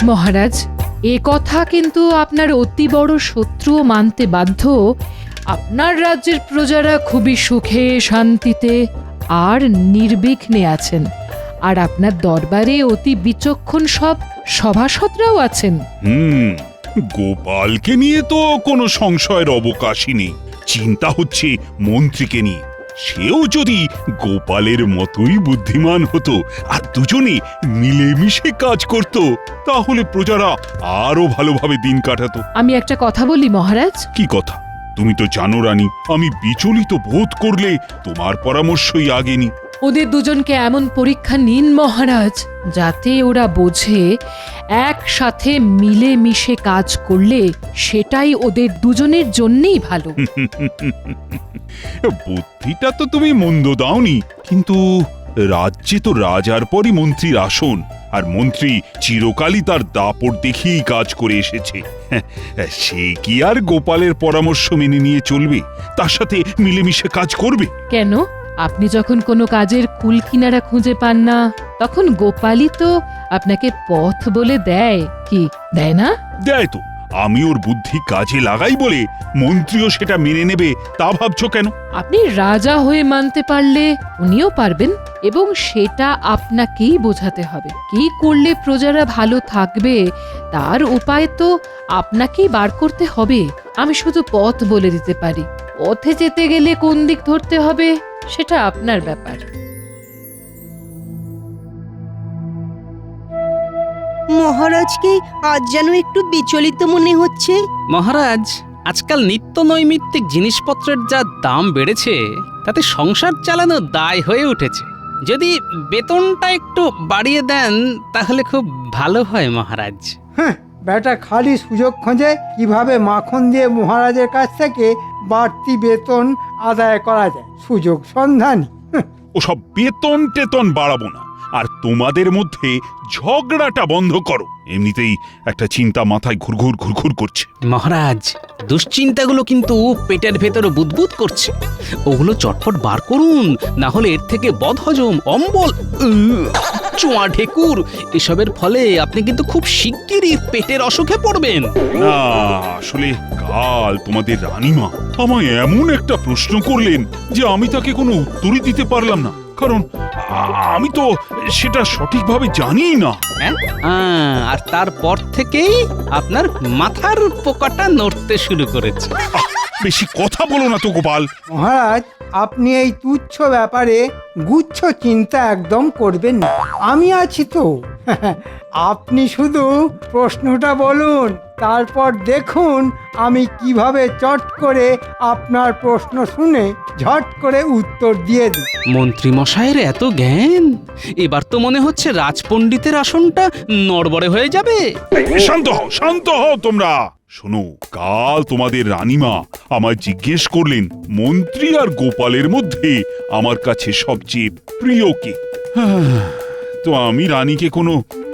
মহারাজ, এ কথা কিন্তু আপনার অতি বড় শত্রুও মানতে বাধ্য। আপনার রাজ্যের প্রজারা খুবই সুখে শান্তিতে আর নির্বিঘ্নে আছেন, আর আপনার দরবারে অতি বিচক্ষণ সব সভাসদরাও আছেন। গোপালকে নিয়ে তো কোনো সংশয়ের অবকাশই নেই। চিন্তা হচ্ছে মন্ত্রীকে নিয়ে। সেও যদি গোপালের মতোই বুদ্ধিমান হতো আর দুজনে মিলেমিশে কাজ করত, তাহলে প্রজারা আরো ভালোভাবে দিন কাটাতো। আমি একটা কথা বলি মহারাজ। কি কথা? তুমি তো জানো রানী, আমি বিচলিত বোধ করলে তোমার পরামর্শই আগে নি। ওদের দুজনকে এমন পরীক্ষা নিন মহারাজ, যাতে ওরা বোঝে একসাথে মিলেমিশে কাজ করলে সেটাই ওদের দুজনের জন্যই ভালো। বুদ্ধিটা তো তুমি মন্দ দাওনি, কিন্তু রাজ্যে তো রাজার পরই মন্ত্রীর আসন, আর মন্ত্রী চিরকালই তার দাপট দেখিয়েই কাজ করে এসেছে। সে কি আর গোপালের পরামর্শ মেনে নিয়ে চলবে, তার সাথে মিলেমিশে কাজ করবে? কেন? আপনি যখন কোনো কাজের কুল কিনারা খুঁজে পান না, তখন গোপালই তো আপনাকে পথ বলে দেয়, কি দেয় না? দেয় তো। আমি ওর বুদ্ধি কাজে লাগাই বলে মন্ত্রীও সেটা মেনে নেবে তা ভাবছো কেন? আপনি রাজা হয়ে মানতে পারলে উনিও পারবেন, এবং সেটা আপনাকেই বোঝাতে হবে। কি করলে প্রজারা ভালো থাকবে তার উপায় তো আপনাকেই বার করতে হবে। আমি শুধু পথ বলে দিতে পারি, পথে যেতে গেলে কোন দিক ধরতে হবে সেটা আপনার ব্যাপার। মহারাজকে আজ যেন একটু বিচলিত মনে হচ্ছে। মহারাজ, আজকাল নিত্য নৈমিত্তিক জিনিসপত্রের যা দাম বেড়েছে, তাতে সংসার চালানো দায় হয়ে উঠেছে। যদি বেতনটা একটু বাড়িয়ে দেন তাহলে খুব ভালো হয় মহারাজ। বেটা খালি সুযোগ খোঁজে কিভাবে মাখন দিয়ে মহারাজের কাছ থেকে বাড়তি বেতন আদায় করা যায়। সুযোগ সন্ধানী। ওসব বেতন টেতন বাড়াবো না, আর তোমাদের মধ্যে ঝগড়াটা বন্ধ করো। এমনিতেই একটা চিন্তা মাথায় ঘুরঘুর ঘুরঘুর করছে। মহারাজ, দুশ্চিন্তাগুলো কিন্তু পেটের ভেতরে বুদবুদ করছে। ওগুলো চটপট বার করুন, না হলে এর থেকে বদহজম, অম্বল, চোয়া ঢেকুর এসবের ফলে আপনি কিন্তু খুব শিগগিরই পেটের অসুখে পড়বেন। না, আসলে কাল তোমাদের রানীমা আমায় এমন একটা প্রশ্ন করলেন যে আমি তাকে কোনো উত্তরই দিতে পারলাম না, কারণ আমি তো সেটা সঠিকভাবে জানিই না। আর তারপর থেকেই আপনার মাথার পোকাটা নড়তে শুরু করেছে। বেশি কথা বলো না তো গোপাল। মহারাজ, আপনি এই তুচ্ছ ব্যাপারে গুচ্ছ চিন্তা একদম করবেন না। আমি আছি তো। আপনি শুধু প্রশ্নটা বলুন, তারপর দেখুন আমি কিভাবে চট করে আপনার প্রশ্ন শুনে ঝট করে উত্তর দিয়ে দিই। মন্ত্রী মশাইয়ের এত জ্ঞান, এবার তো মনে হচ্ছে রাজপণ্ডিতের আসনটা নড়বড়ে হয়ে যাবে। শান্ত হও তোমরা। শোনো, কাল তোমাদের রানীমা আমায় জিজ্ঞেস করলেন মন্ত্রী আর গোপালের মধ্যে আমার কাছে সবচেয়ে প্রিয় কে। তো আমি রানীকে কোনো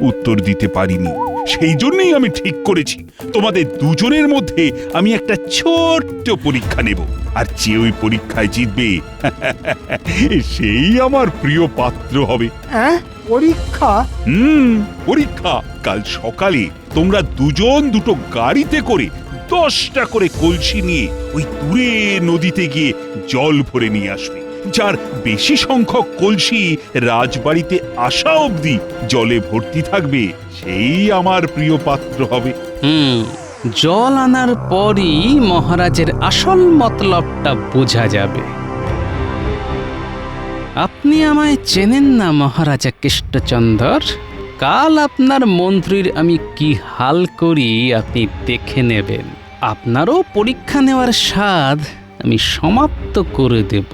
উত্তর দিতে পারিনি। সেই জন্যই আমি ঠিক করেছি তোমাদের দুজনের মধ্যে আমি একটা ছোট্ট পরীক্ষা নেব, আর যে ওই পরীক্ষায় জিতবে সেই আমার প্রিয় পাত্র হবে। পরীক্ষা? পরীক্ষা। কাল সকালে তোমরা দুজন দুটো গাড়িতে করে 10টা করে কলসি নিয়ে ওই দূরে নদীতে গিয়ে জল ভরে নিয়ে আসবে। যার বেশি সংখ্যক কলসি রাজবাড়িতে আসা অবধি জলে ভর্তি থাকবে, সেই আমার প্রিয় পাত্র হবে। জল আনার পরই মহারাজের আসল মতলবটা বোঝা যাবে। আপনি আমায় চেনেন না মহারাজা কৃষ্ণচন্দর। কাল আপনার মন্ত্রীর আমি কি হাল করি আপনি দেখে নেবেন। আপনারও পরীক্ষা নেওয়ার স্বাদ আমি সমাপ্ত করে দেব।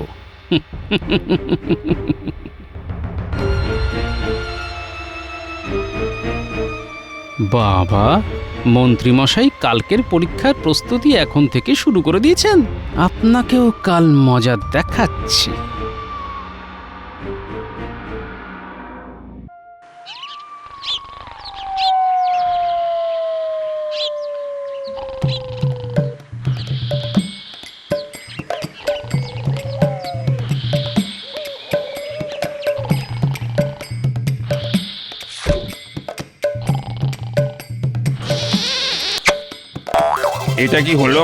বাবা, মন্ত্রীমশাই কালকের পরীক্ষার প্রস্তুতি এখন থেকে শুরু করে দিয়েছেন। আপনাকেও কাল মজা দেখাচ্ছি। এটা কি হলো?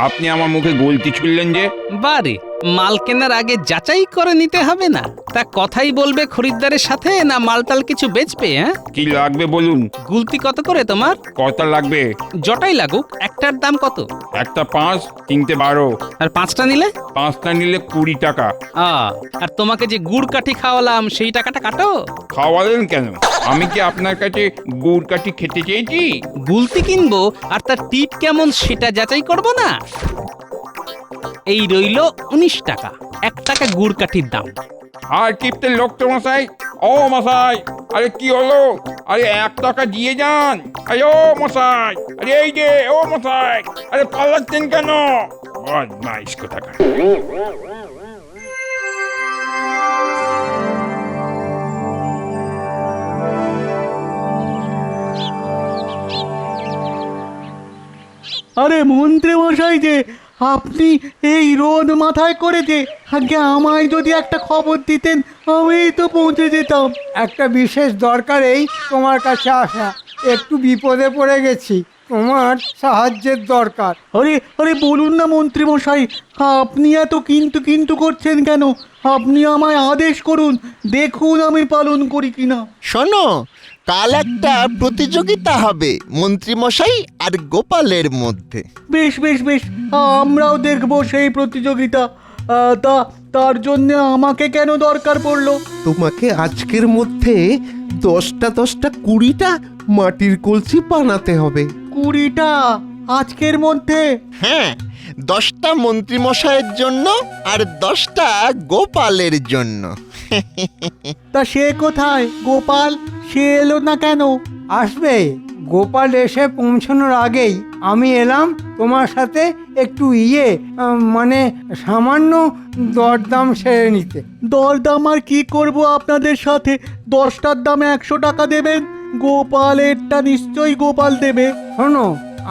আপনি আমার মুখে গলতি ছুড়লেন যে? বারে, মাল কেনার আগে যাচাই করে নিতে হবে না? তা কথাই বলবে খরিদ্দারের সাথে, না মালটাল কিছু বেচবে? হ্যাঁ, কি লাগবে বলুন? গুলতি কত করে তোমার? কত লাগবে? জটাই লাগুক, একটার দাম কত? একটা 5, 3টে 12। আর 5টা নিলে? 5টা নিলে 20 টাকা। আর তোমাকে যে গুড় কাঠি খাওয়ালাম সেই টাকাটা কাটো। খাওয়ালেন কেন? আমি কি আপনার কাছে গুড় কাঠি খেতে চেয়েছি? গুলতি কিনবো আর তার টিপ কেমন সেটা যাচাই করব না? এই রইল 19 টাকা, 1 টাকা গুড় কাঠির দাম। আর টিপতে লোক তো মশাই। ও মশাই, আরে কি হলো? আরে 1 টাকা দিয়ে যান। আরে ও মশাই, আরে এই যে ও মশাই, আরে পালাচ্ছেন কেন? বদমাইশ কোথাকার। আরে মন্ত্রী মশাই যে, আপনি এই রোদ মাথায় করে যে আগে আমায় যদি একটা খবর দিতেন, আমি তো পৌঁছে যেতাম। একটা বিশেষ দরকারেই তোমার কাছে আসা, একটু বিপদে পড়ে গেছি, তোমার সাহায্যের দরকার। আরে আরে বলুন না মন্ত্রী মশাই, আপনি এত কিন্তু কিন্তু করছেন কেন? আপনি আমায় আদেশ করুন, দেখুন আমি পালন করি কিনা। শোনো, কাল একটা প্রতিযোগিতা হবে মন্ত্রীমশাই আর গোপালের মধ্যে। বেশ বেশ বেশ, আমরাও দেখব সেই প্রতিযোগিতা। তার জন্য আমাকে কেন দরকার পড়লো? তোমাকে আজকের মধ্যে 10টা 20টা মাটির কলসি বানাতে হবে। 20টা আজকের মধ্যে? হ্যাঁ, 10টা মন্ত্রীমশাইয়ের জন্য আর 10টা গোপালের জন্য। তা সে কোথায় গোপাল? সে এলো না কেন? আসবে, গোপাল এসে পৌঁছানোর আগেই আমি এলাম তোমার সাথে একটু মানে সামান্য দরদাম সেরে নিতে। দরদাম আর কি করব আপনাদের সাথে? 10টার দামে 100 টাকা দেবেন? গোপালেরটা নিশ্চয়ই গোপাল দেবে। শোনো,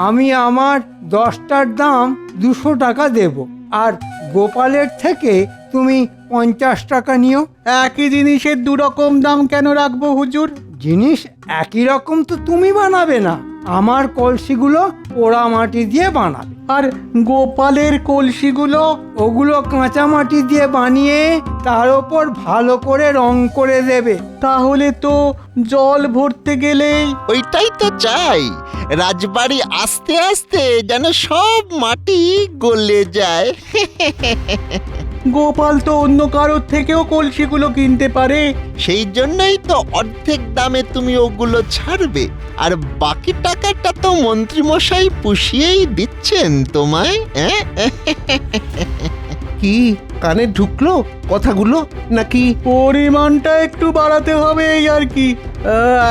আমি আমার 10টার দাম 200 টাকা দেব, আর গোপালের থেকে তুমি 50 টাকা নিও। একই জিনিসের 2 রকম দাম কেন রাখবো হুজুর? জিনিস একই রকম তো তুমি বানাবে না, আমার কলসিগুলো পোড়া মাটি দিয়ে বানাবে। আর গোপালের কলসিগুলো? ওগুলো কাঁচা মাটি দিয়ে বানিয়ে তার ওপর ভালো করে রং করে দেবে। তাহলে তো জল ভরতে গেলেই। ওইটাই তো চাই, রাজবাড়ি আস্তে আস্তে যেন সব মাটি গলে যায়। গোপাল তো অন্য কারোর থেকেও কলসিগুলো কিনতে পারে। সেই জন্যই তো অর্ধেক দামে তুমি ওগুলো ছাড়বে, আর বাকি টাকাটা তো মন্ত্রীমশাই পুষিয়েই দিচ্ছেন তোমায়। কি কানে ঢুকলো কথাগুলো নাকি? পরিমাণটা একটু বাড়াতে হবে এই আর কি।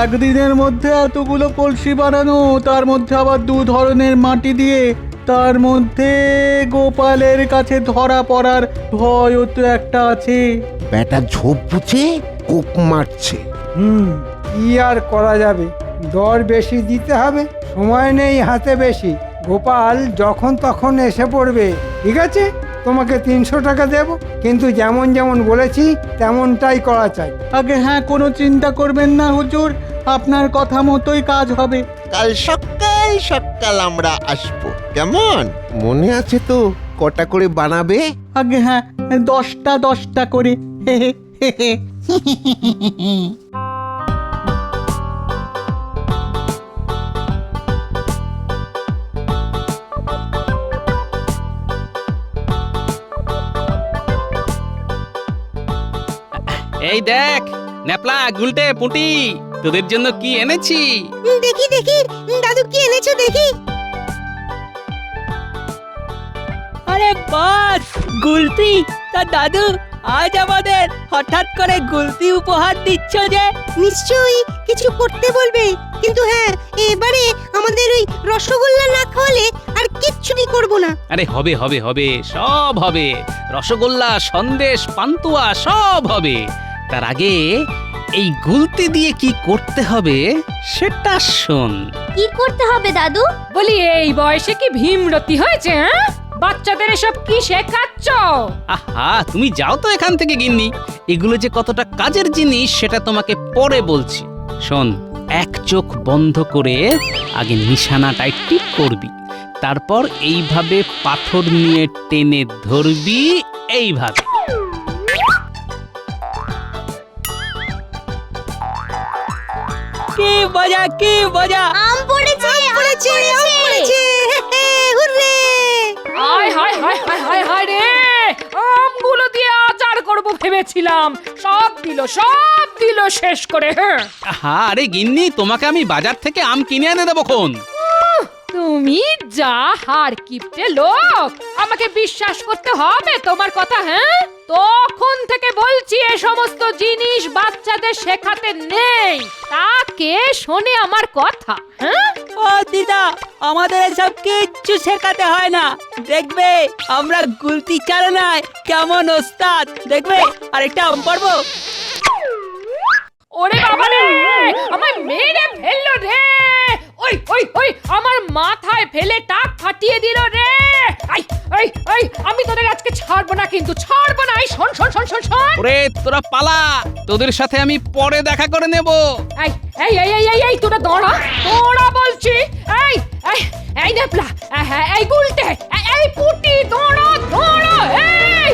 একদিনের মধ্যে এতগুলো কলসি বানানো, তার মধ্যে আবার 2 ধরনের মাটি দিয়ে, তার মধ্যে গোপালের কাছে ধরা পড়ার ভয়ও তো একটা আছে। ব্যাটা ঝোপ বুঝে কোপ মারছে। কি আর করা যাবে, দর বেশি দিতে হবে, সময় নেই হাতে বেশি। গোপাল যখন তখন এসে পড়বে। ঠিক আছে, তোমাকে 300 টাকা দেব, কিন্তু যেমন যেমন বলেছি তেমনটাই করা চাই। আগে হ্যাঁ, কোনো চিন্তা করবেন না হুজুর, আপনার কথা মতোই কাজ হবে। কাল সকাল সকাল আমরা আসবো, কেমন? মনে আছে তো কটা করে বানাবে? আগে হ্যাঁ, 10টা 10টা করে। এই দেখ ন্যাপলা, গুলটে, পুঁটি, তোদের জন্য কি এনেছি। দেখি দেখি দাদু কি এনেছো দেখি। আরে বাস, গুলতি! তা দাদু, আজ আমাদের হঠাৎ করে গুলতি উপহার দিচ্ছ যে? নিশ্চয়ই কিছু করতে বলবে, কিন্তু হ্যাঁ, এবারে আমাদের ওই রসগোল্লা না খাওয়ালে আর কিচ্ছুই করব না। আরে হবে হবে হবে, সব হবে। রসগোল্লা, সন্দেশ, পান্তুয়া সব হবে। তার আগে এই গুলতি দিয়ে কি করতে হবে সেটা শোন। কি করতে হবে দাদু? বলি এই বয়সে কি ভীমরতি হয়েছে? হ্যাঁ, বাচ্চাদের এসব কি শেখাচ্ছ? আহা, তুমি যাও তো এখান থেকে গিন্নি। এগুলো যে কতটা কাজের জিনিস সেটা তোমাকে পরে বলছি। শোন, 1 চোখ বন্ধ করে আগে নিশানাটায় টিপ করবি, তারপর এইভাবে পাথর নিয়ে টেনে ধরবি, এইভাবে। কি মজা, কি মজা! আম পড়েছে পড়েছে, আম পড়েছে, হুররে! হায় হায় হায় হায় হায় হায় রে, আমগুলো দিয়ে আচার করব ভেবেছিলাম, সব দিল শেষ করে। হ্যাঁ, আরে গিন্নি, তোমাকে আমি বাজার থেকে আম কিনে এনে দেবো খন। তুমি যা হার কিপটে লোক, আমাকে বিশ্বাস করতে হবে তোমার কথা। হ্যাঁ, তখন থেকে বলছি এ সমস্ত জিনিস বাচ্চাদের শেখাতে নেই, তাকে শোনে আমার কথা। হ্যাঁ, ও দিদা, আমাদের এসব কিচ্ছু শেখাতে হয় না। দেখবে আমরা গুলতি চালনায় কেমন ওস্তাদ। দেখবে আরেকটা আম পারবো। ওরে বাবা রে, আমায় মেরে ফেললো রে! ওই ওই ওই, আমার মাথায় ফেলে টাক ফাটিয়ে দিল রে! আই আই আই, আমি তোদের আজকে ছাড়বো না, কিন্তু ছাড়বো না। এই শোন শোন শোন শোন শোন, ওরে তোরা পালা, তোদের সাথে আমি পরে দেখা করে নেব। এই এই এই এই এই এই, তোরা দাঁড়া বলছি। এই এই এই নেপলা, এই গুলটে, এই পুটি, দাঁড়া। এই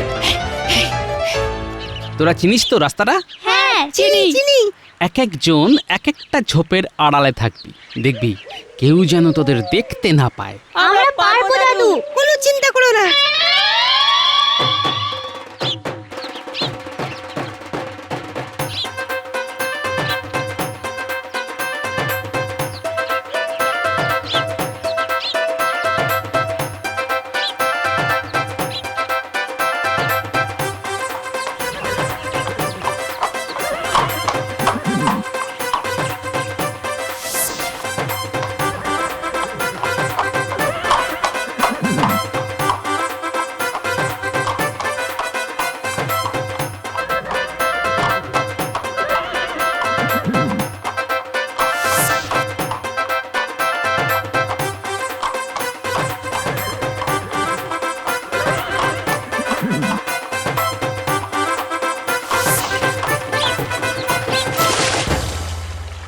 তোরা চিনিস তো রাস্তাটা? হ্যাঁ চিনি চিনি। এক একজন এক একটা ঝোপের আড়ালে থাকবি, দেখবি কেউ যেন তোদের দেখতে না পায়। আমরা পারবো দাদু। কোনো চিন্তা করো না।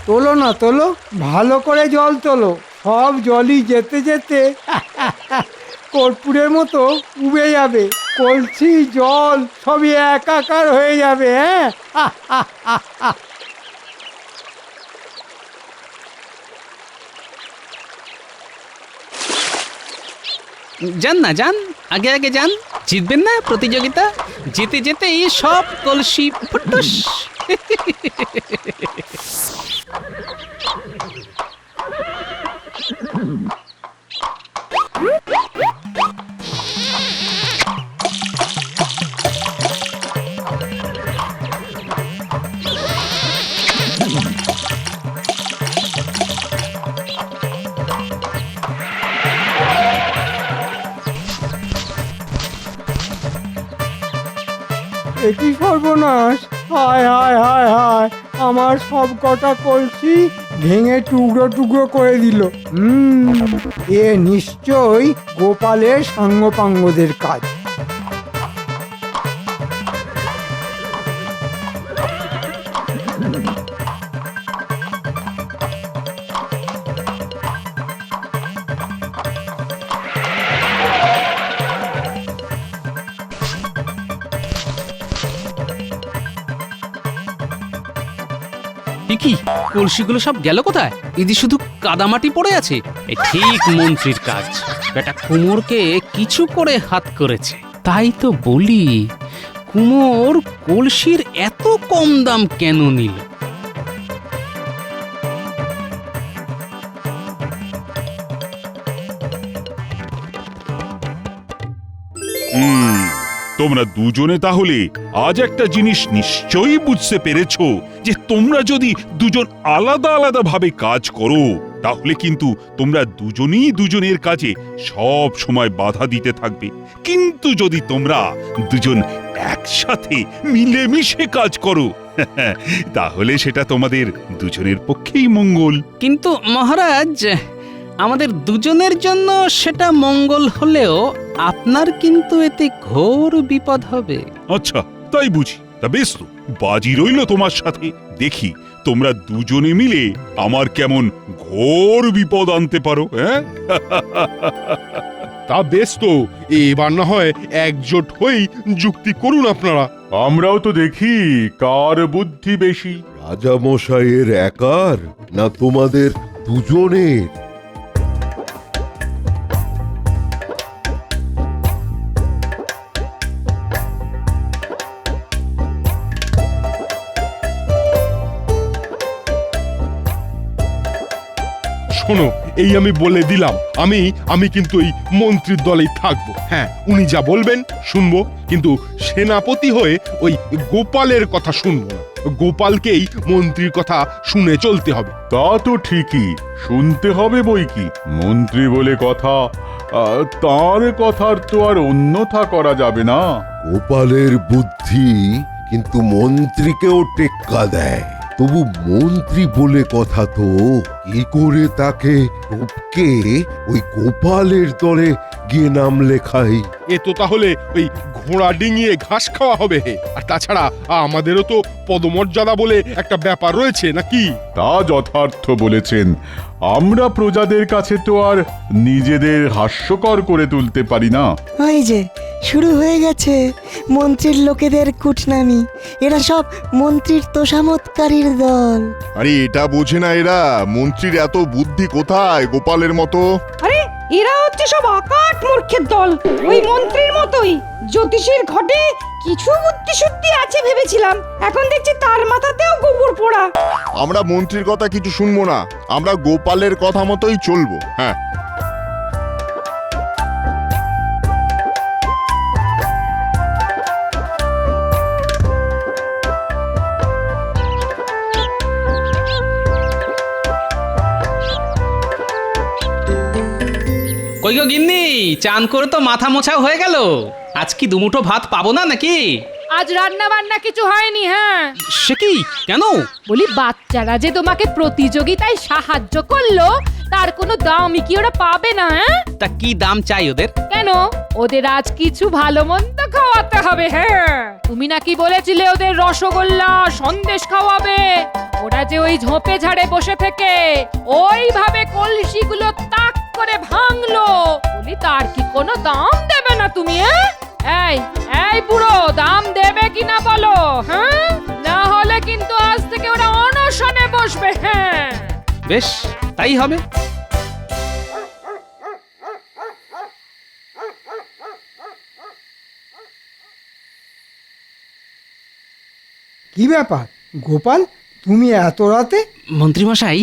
তোলো না, তোলো, ভালো করে জল তোলো। সব জলই যেতে যেতে কর্পূরের মতো উবে যাবে, কলসি জল সবই একাকার হয়ে যাবে। হ্যাঁ, যান না, যান, আগে আগে যান, জিতবেন না প্রতিযোগিতা। যেতে যেতে এই সব কলসি ফুটুস। এটি সর্বনাশ! হায় হায় হায় হায়, আমার সব কটা কলসি ভেঙে টুকরো টুকরো করে দিল। এ নিশ্চয়ই গোপালের সাঙ্গপাঙ্গদের কাজ। কি কলসিগুলো সব গেল কোথায়? এদি শুধু কাদামাটি পড়ে আছে। এই ঠিক মন্ত্রীর কাজ, বেটা কুমোরকে কিছু করে হাত করেছে। তাই তো বলি, কুমোর কলসির এত কম দাম কেন নিল? তোমরা দুজনে তাহলে আজ একটা জিনিস নিশ্চয়ই বুঝতে পেরেছো, যে তোমরা যদি দুজন আলাদা আলাদা ভাবে কাজ করো, তাহলে কিন্তু তোমরা দুজনেই দুজনের কাজে সব সময় বাধা দিতে থাকবে। কিন্তু যদি তোমরা দুজন একসাথে মিলেমিশে কাজ করো, তাহলে সেটা তোমাদের দুজনের পক্ষেই মঙ্গল। কিন্তু মহারাজ, আমাদের দুজনের জন্য সেটা মঙ্গল হলেও আপনার কিন্তু এতে ঘোর বিপদ হবে। আচ্ছা, তাই বুঝি। তা বেশ, তো বাজি রইল তোমার সাথে। দেখি তোমরা দুজনে মিলে আমার কেমন ঘোর বিপদ আনতে পারো, হ্যাঁ? তা বেশ তো, এবার না হয় একজোট হয়েই যুক্তি করুন আপনারা। আমরাও তো দেখি কার বুদ্ধি বেশি। রাজামশাইয়ের একার না তোমাদের দুজনের? শোনো, এই আমি বলে দিলাম, আমি কিন্তু এই মন্ত্রীর দলেই থাকবো। হ্যাঁ, উনি যা বলবেন শুনবো, কিন্তু সেনাপতি হয়ে ওই গোপালের কথা শুনবো না। গোপালকেই মন্ত্রীর কথা শুনে চলতে হবে। তা তো ঠিকই, শুনতে হবে বই কি, মন্ত্রী বলে কথা, তার কথার তো আর অন্যথা করা যাবে না। গোপালের বুদ্ধি কিন্তু মন্ত্রীকেও টেক্কা দেয়। তবু মন্ত্রী বলে কথা তো, কি করে তাকে টপকে ওই গোপালের দলে গিয়ে নাম লেখাই? এ তো তাহলে ওই ঘোড়া ডিঙিয়ে ঘাস খাওয়া হবে। আর তাছাড়া আমাদেরও তো পদমর্যাদা বলে একটা ব্যাপার রয়েছে নাকি? তা যথার্থ বলেছেন। আমরা প্রজাদের কাছে তো আর নিজেদের হাস্যকর করে তুলতে পারি না। ওই যে শুরু হয়ে গেছে মন্ত্রীর লোকেদের কুটনামি। এরা সব মন্ত্রীর তোষামতকারীর দল। আরে এটা বোঝে না এরা মন্ত্রীর এত বুদ্ধি কোথায় গোপালের মতো। আরে এরা হচ্ছে সব আকাট মূর্খের দল, ওই মন্ত্রীর মতোই। জ্যোতিষীর ঘটে কিছু বুদ্ধি শুদ্ধি আছে ভেবেছিলাম, এখন দেখছি তার মাথাতেও গোবর পোড়া। আমরা মন্ত্রীর কথা কিছু শুনবো না, আমরা গোপালের কথা মতোই চলবো। হ্যাঁ, কই গো গিন্নি, চান করে তো মাথা মোছা হয়ে গেল। আজ কি দুমুঠো ভাত পাবো না নাকি? আজ রান্না বান্না কিছু হয়নি। হ্যাঁ, সে কি, কেন? বলি বাচ্চারা যে তোমাকে প্রতিযোগিতায় সাহায্য করলো, তার কোনো দামই কি ওরা পাবে না? হ্যাঁ, তা কি দাম চাই ওদের? কেন? ওদের আজ কিছু ভালো মন্দ খাওয়াতে হবে। হ্যাঁ, তুমি নাকি বলেছিলে ওদের রসগোল্লা সন্দেশ খাওয়াবে। ওরা যে ওই ঝোপে ঝাড়ে বসে থেকে ওইভাবে কলসিগুলো তাক করে ভাঙলো, বলি তার কি কোনো দাম দেবে না তুমি? এই এই বুড়ো, দাম দেবে কিনা বলো? হ্যাঁ, না হলে কিন্তু আজ থেকে ওরা অনশনে বসবে। হ্যাঁ, বেশ, তাই হবে। কি ব্যাপার গোপাল, তুমি এত রাতে? মন্ত্রীমশাই,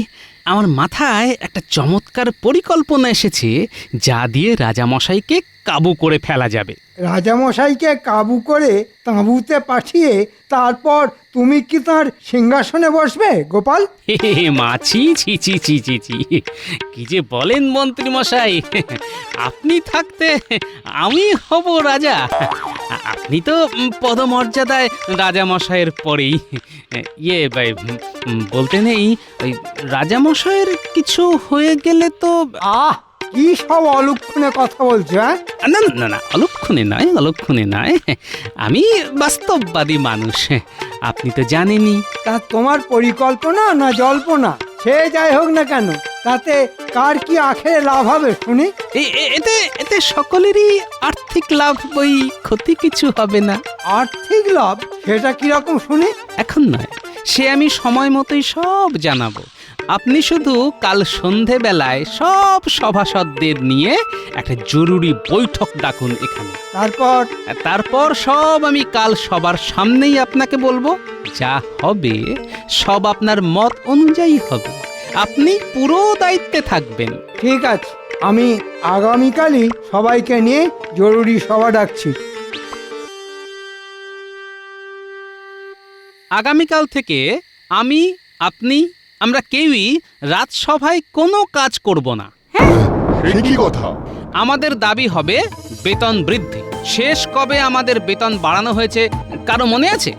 আমার মাথায় একটা চমৎকার পরিকল্পনা এসেছে, যা দিয়ে রাজামশাইকে কাবু করে ফেলা যাবে। রাজামশাইকে কাবু করে তাঁবুতে পাঠিয়ে তারপর তুমি কি তার সিংহাসনে বসবে গোপাল? মাছি, ছি ছি ছি ছি ছি, কি যে বলেন মন্ত্রীমশাই, আপনি থাকতে আমি হব রাজা। আপনি তো পদমর্যাদায় রাজামশাইয়ের পরেই। বলতে নেই, ওই রাজামশাইয়ের কিছু হয়ে গেলে তো। কি সব অলক্ষণে কথা বলছো? হ্যাঁ, না না না, অলক্ষণে নয়, অলক্ষণে নয়, আমি বাস্তববাদী মানুষ, আপনি তো জানেনই। তা তোমার পরিকল্পনা না জল্পনা, সে যাই হোক না কেন, তাতে কার কি আখেরে লাভ হবে শুনি? এতে এতে সকলেরই আর্থিক লাভ, বই ক্ষতি কিছু হবে না। আর্থিক লাভ? সেটা কিরকম শুনি? এখন নয়, সে আমি সময় মতোই সব জানাবো। আপনি শুধু কাল সন্ধেবেলায় সব সভাসদদের নিয়ে একটা জরুরি বৈঠক ডাকুন এখানে। তারপর সব আমি কাল সবার সামনেই আপনাকে বলবো। যা হবে সব আপনার মত অনুযায়ী হবে, আপনি পুরো দায়িত্বে থাকবেন। ঠিক আছে, আমি আগামীকালই সবাইকে নিয়ে জরুরি সভা ডাকছি। আগামীকাল থেকে আমি, আপনি, আমরা কেউই রাজসভায় কোনো কাজ করব না। কি কথা? আমাদের দাবি হবে বেতন বৃদ্ধি। শেষ কবে আমাদের বেতন বাড়ানো হয়েছে কারো মনে আছে?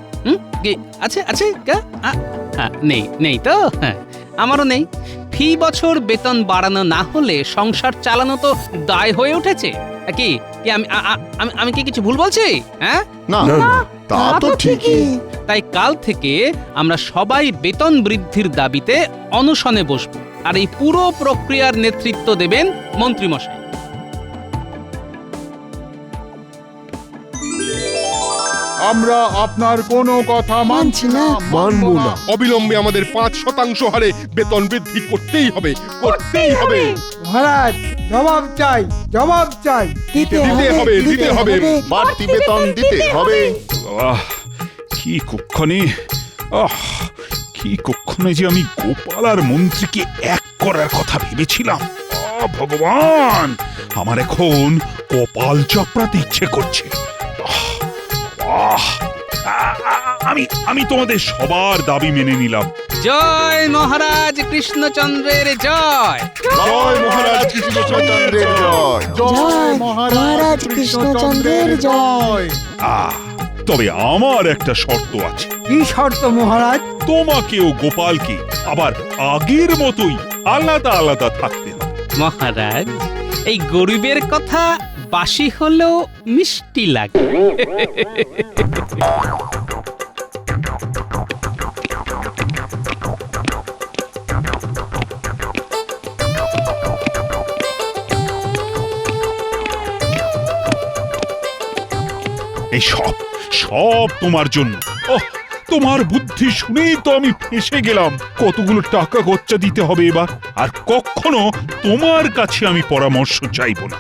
আছে আছে? নেই, নেই তো? হ্যাঁ, আমারও নেই। ফি বছর বেতন বাড়ানো না হলে সংসার চালানো তো দায় হয়ে উঠেছে। কি কি আমি কি কিছু ভুল বলছি? হ্যাঁ, না তা তো ঠিকই। তাই কাল থেকে আমরা সবাই বেতন বৃদ্ধির দাবিতে অনশনে বসবো, আর এই পুরো প্রক্রিয়ার নেতৃত্ব দেবেন মন্ত্রীমশাই। আমরা আপনার কোনো কথা মানছি না, মানবো না। অবিলম্বে আমাদের 5% হারে বেতন বৃদ্ধি করতেই হবে, করতেই হবে। মহারাজ, জবাব চাই, জবাব চাই। দিতে হবে, দিতে হবে। বাড়তি বেতন দিতে হবে। কি কক্ষণে কি কক্ষণে যে আমি গোপাল আর মন্ত্রীকে এক করার কথা ভেবেছিলাম। ভগবান, আমার এখন কপাল চাপড়াতে ইচ্ছে করছে। আমি তোমাদের সবার দাবি মেনে নিলাম। জয় মহারাজ কৃষ্ণচন্দ্রের জয়। জয় মহারাজ কৃষ্ণচন্দ্রের জয়। জয় মহারাজ কৃষ্ণচন্দ্রের জয়। তবে আমার একটা শর্ত আছে। কি শর্ত মহারাজ? তোমাকেও গোপালকে আবার আগের মতোই আলাদা আলাদা থাকতে হবে। মহারাজ, এই গরিবের কথা বাসি হলেও মিষ্টি লাগে। এই সব তোমার জন্য। তোমার বুদ্ধি শুনেই তো আমি ফেঁসে গেলাম। কতগুলো টাকা খরচা দিতে হবে এবার, আর কখনো তোমার কাছে আমি পরামর্শ চাইবো না।